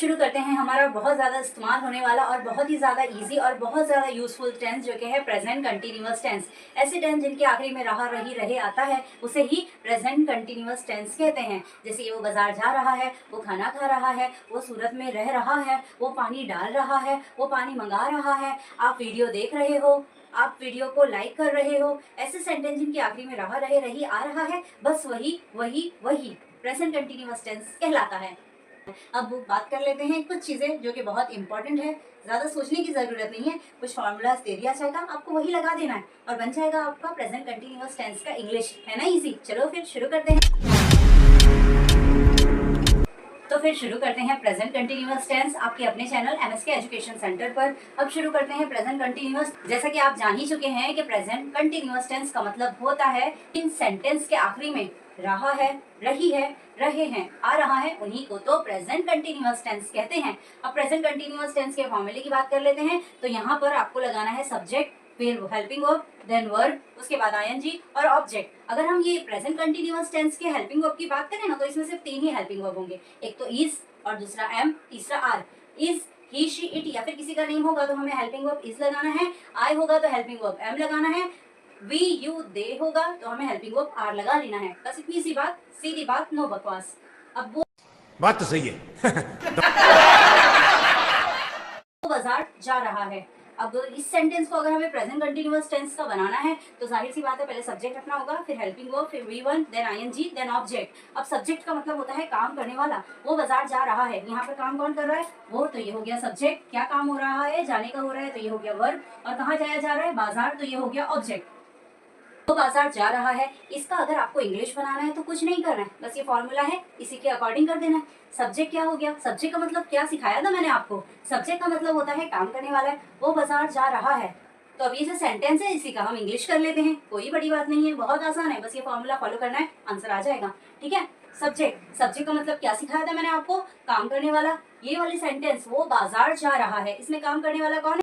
शुरू करते हैं हमारा बहुत ज़्यादा इस्तेमाल होने वाला और बहुत ही ज़्यादा इजी और बहुत ज़्यादा यूजफुल टेंस जो कि है प्रेजेंट कंटिन्यूअस टेंस। ऐसे टेंस जिनके आखिरी में रहा रही रहे आता है उसे ही प्रेजेंट कंटिन्यूअस टेंस कहते हैं। जैसे वो बाजार जा रहा है, वो खाना खा रहा है, वो सूरत में रह रहा है, वो पानी डाल रहा है, वो पानी मंगा रहा है, आप वीडियो देख रहे हो, आप वीडियो को लाइक कर रहे हो। ऐसे सेंटेंस जिनके आखिरी में रहा रहे रही आ रहा है, बस वही वही वही प्रेजेंट कंटिन्यूअस टेंस कहलाता है। अब बात कर लेते हैं कुछ चीज़ें जो कि बहुत इंपॉर्टेंट है, ज़्यादा सोचने की ज़रूरत नहीं है। कुछ फार्मूलाज दे दिया जाएगा, आपको वही लगा देना है और बन जाएगा आपका प्रेजेंट कंटिन्यूअस टेंस का इंग्लिश। है ना इजी? चलो फिर शुरू करते हैं। तो फिर शुरू करते हैं प्रेजेंट कंटिन्यूअस टेंस आपके अपने चैनल एमएसके एजुकेशन सेंटर पर। अब शुरू करते हैं प्रेजेंट कंटिन्यूअस। जैसा कि आप जान ही चुके हैं कि प्रेजेंट कंटिन्यूअस टेंस का मतलब होता है इन सेंटेंस के आखिरी में रहा है, रही है, रहे हैं, आ रहा है, उन्हीं को तो प्रेजेंट कंटिन्यूअस टेंस कहते हैं। अब प्रेजेंट कंटिन्यूअस टेंस के फॉर्मूले की बात कर लेते हैं। तो यहाँ पर आपको लगाना है सब्जेक्ट, फिर हेल्पिंग वर्ब, देन वर्ब, उसके बाद आईएनजी और ऑब्जेक्ट। अगर हम ये प्रेजेंट कंटिन्यूअस टेंस के हेल्पिंग वर्ब की बात करें ना, तो इसमें सिर्फ 3 ही हेल्पिंग वर्ब होंगे। एक तो इज और दूसरा एम, तीसरा are. Is, he, she, it या फिर किसी का नेम होगा तो हमें हेल्पिंग वर्ब इज लगाना है। आई होगा तो हेल्पिंग वर्ब एम लगाना है। वी, यू, दे होगा तो हमें हेल्पिंग वर्ब आर लगा लेना है। बस इतनी सी बात, सीधी बात, नो बकवास। अब वो बात तो सही है। बाजार जा रहा है। अब इस सेंटेंस को अगर हमें प्रेजेंट कंटिन्यूअस टेंस का बनाना है तो जाहिर सी बात है, पहले सब्जेक्ट रखना होगा, फिर हेल्पिंग वर्ब, फिर V1, then ING, then object. अब सब्जेक्ट का मतलब होता है काम करने वाला। वो बाजार जा रहा है, यहाँ पर काम कौन कर रहा है? वो, तो ये हो गया सब्जेक्ट। क्या काम हो रहा है? जाने का हो रहा है, तो ये हो गया वर्ब। और कहाँ जाया जा रहा है? बाजार, तो ये हो गया ऑब्जेक्ट। तो बाजार जा रहा है, इसका अगर आपको इंग्लिश बनाना है तो कुछ नहीं करना है, बस ये फॉर्मूला है, इसी के अकॉर्डिंग कर देना है। सब्जेक्ट क्या हो गया? सब्जेक्ट का मतलब क्या सिखाया था मैंने आपको? सब्जेक्ट का मतलब होता है काम करने वाला है। वो बाजार जा रहा है। तो अब ये जो सेंटेंस है इसी का हम इंग्लिश कर लेते हैं। कोई बड़ी बात नहीं है, बहुत आसान है, बस ये फॉर्मूला फॉलो करना है, आंसर आ जाएगा। ठीक है। सब्जेक्ट, सब्जेक्ट का मतलब क्या सिखाया था मैंने आपको? काम करने वाला। ये वाली सेंटेंस वो बाजार जा रहा है, इसमें काम करने वाला कौन है?